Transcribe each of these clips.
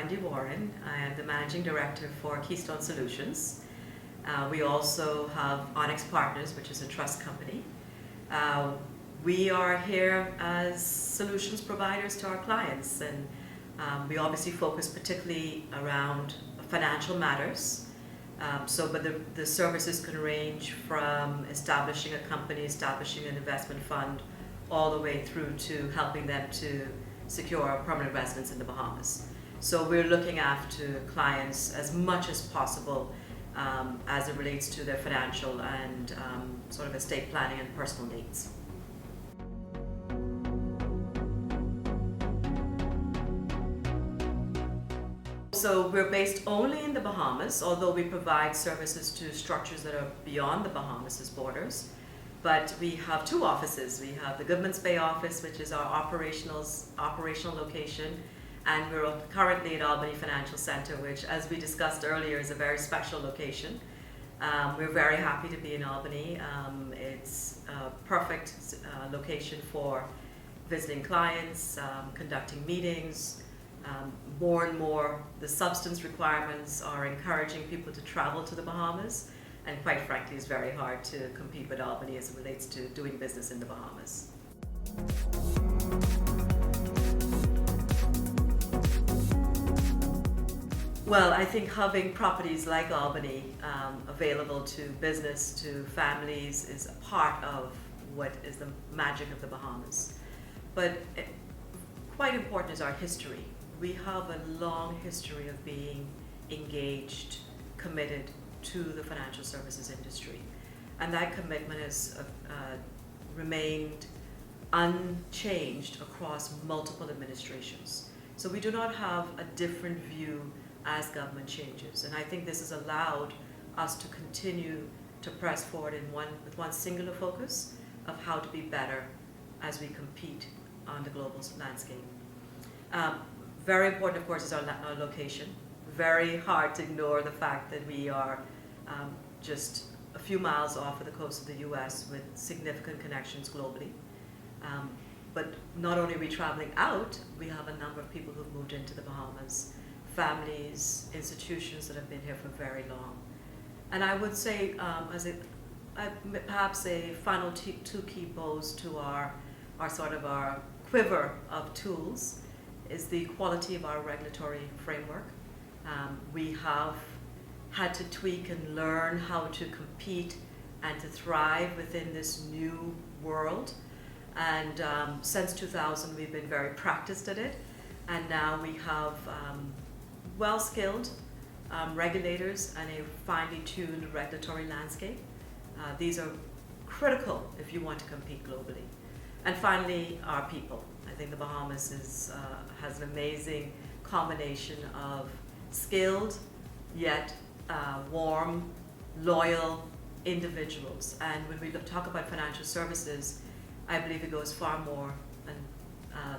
Wendy Warren. I am the Managing Director for Caystone Solutions. We also have Onyx Partners, which is a trust company. We are here as solutions providers to our clients, and we obviously focus particularly around financial matters. But the services can range from establishing a company, establishing an investment fund, all the way through to helping them to secure a permanent residence in the Bahamas. So we're looking after clients as much as possible as it relates to their financial and sort of estate planning and personal needs. So we're based only in the Bahamas, although we provide services to structures that are beyond the Bahamas' borders. But we have two offices. We have the Goodman's Bay office, which is our operational location, and we're currently at Albany Financial Center, which, as we discussed earlier, is a very special location. We're very happy to be in Albany. It's a perfect location for visiting clients, conducting meetings. More and more, the substance requirements are encouraging people to travel to the Bahamas, and quite frankly, it's very hard to compete with Albany as it relates to doing business in the Bahamas. Well, I think having properties like Albany available to business, to families, is a part of what is the magic of the Bahamas. But quite important is our history. We have a long history of being engaged, committed to the financial services industry. And that commitment has remained unchanged across multiple administrations. So we do not have a different view as government changes. And I think this has allowed us to continue to press forward with one singular focus of how to be better as we compete on the global landscape. Very important, of course, is our location. Very hard to ignore the fact that we are just a few miles off of the coast of the US with significant connections globally. But not only are we traveling out, we have a number of people who've moved into the Bahamas, families, institutions that have been here for very long. And I would say, perhaps a final two key bows to our quiver of tools is the quality of our regulatory framework. We have had to tweak and learn how to compete and to thrive within this new world. And since 2000, we've been very practiced at it. And now we have well-skilled regulators and a finely tuned regulatory landscape. These are critical if you want to compete globally. And finally, our people. I think the Bahamas has an amazing combination of skilled yet warm, loyal individuals. And when we talk about financial services, I believe it goes far more and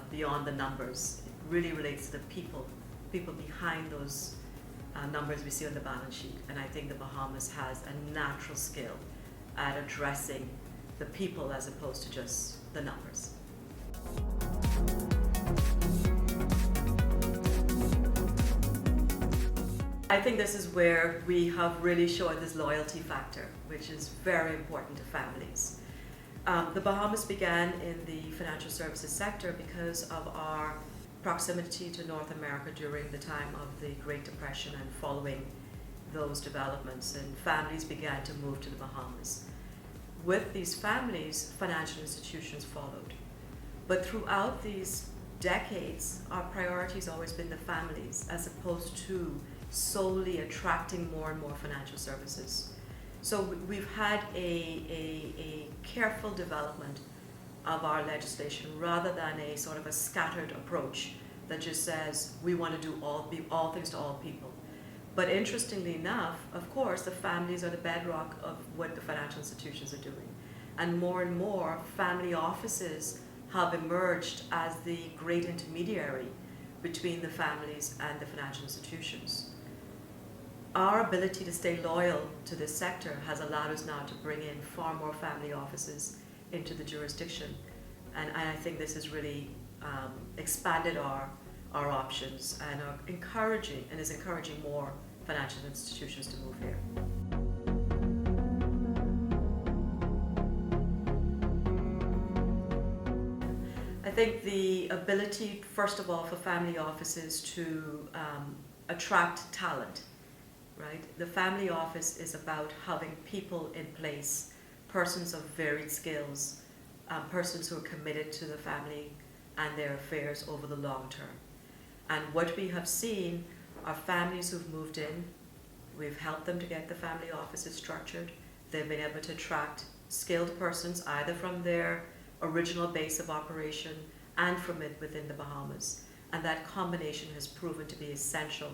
beyond the numbers. It really relates to the people behind those numbers we see on the balance sheet. And I think the Bahamas has a natural skill at addressing the people as opposed to just the numbers. I think this is where we have really shown this loyalty factor, which is very important to families. The Bahamas began in the financial services sector because of our proximity to North America during the time of the Great Depression and following those developments, and families began to move to the Bahamas. With these families, financial institutions followed. But throughout these decades, our priority has always been the families as opposed to solely attracting more and more financial services. So we've had a careful development of our legislation rather than a sort of a scattered approach that just says we want to do all things to all people. But interestingly enough, of course, the families are the bedrock of what the financial institutions are doing. And more family offices have emerged as the great intermediary between the families and the financial institutions. Our ability to stay loyal to this sector has allowed us now to bring in far more family offices into the jurisdiction. And I think this has really expanded our our options and are encouraging and is encouraging more financial institutions to move here. I think the ability, first of all, for family offices to attract talent, right? The family office is about having people in place, persons of varied skills, persons who are committed to the family and their affairs over the long term. And what we have seen are families who've moved in. We've helped them to get the family offices structured. They've been able to attract skilled persons either from their original base of operation and from within the Bahamas. And that combination has proven to be essential.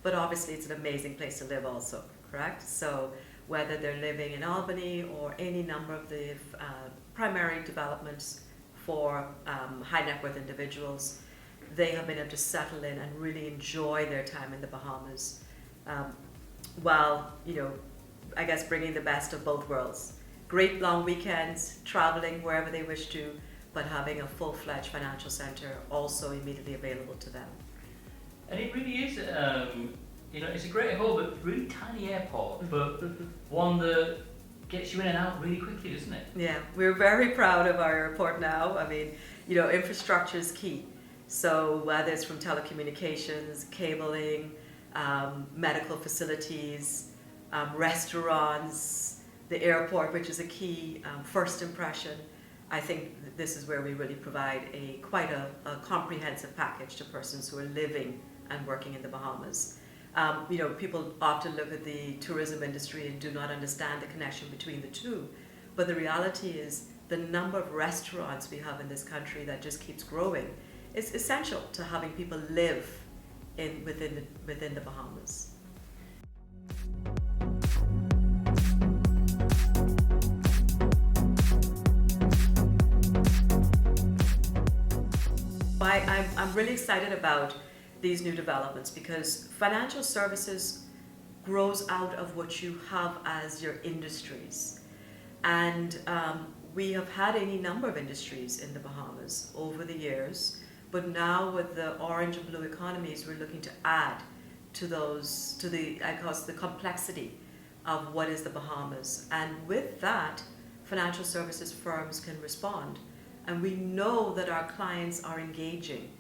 But obviously it's an amazing place to live also, correct? So whether they're living in Albany or any number of the primary developments for high net worth individuals, they have been able to settle in and really enjoy their time in the Bahamas, while, I guess bringing the best of both worlds. Great long weekends, traveling wherever they wish to, but having a full-fledged financial center also immediately available to them. And it really is, it's a great hub, but really tiny airport, but one that gets you in and out really quickly, doesn't it? Yeah, we're very proud of our airport now. I mean, infrastructure is key. So whether it's from telecommunications, cabling, medical facilities, restaurants, the airport, which is a key first impression, I think this is where we really provide quite a comprehensive package to persons who are living and working in the Bahamas. People often look at the tourism industry and do not understand the connection between the two. But the reality is the number of restaurants we have in this country that just keeps growing is essential to having people live within the Bahamas. I'm really excited about these new developments because financial services grows out of what you have as your industries. And we have had any number of industries in the Bahamas over the years, but now with the orange and blue economies, we're looking to add to the complexity of what is the Bahamas. And with that, financial services firms can respond. And we know that our clients are engaging.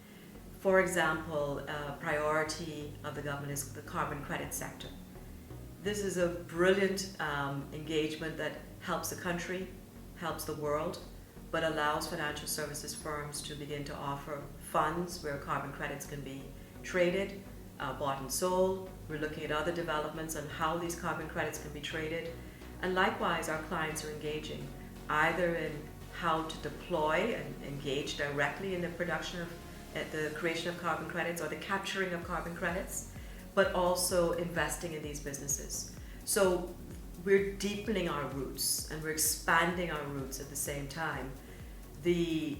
For example, a priority of the government is the carbon credit sector. This is a brilliant engagement that helps the country, helps the world, but allows financial services firms to begin to offer funds where carbon credits can be traded, bought and sold. We're looking at other developments on how these carbon credits can be traded. And likewise, our clients are engaging either in how to deploy and engage directly in the production of the creation of carbon credits or the capturing of carbon credits, but also investing in these businesses. So we're deepening our roots and we're expanding our roots at the same time. The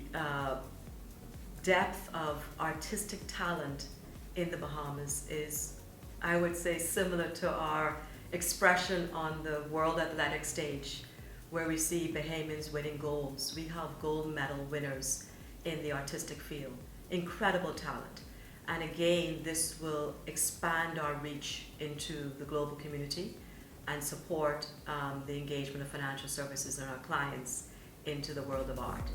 depth of artistic talent in the Bahamas is, I would say, similar to our expression on the world athletic stage, where we see Bahamians winning golds. We have gold medal winners in the artistic field. Incredible talent. And again, this will expand our reach into the global community and support the engagement of financial services and our clients into the world of art.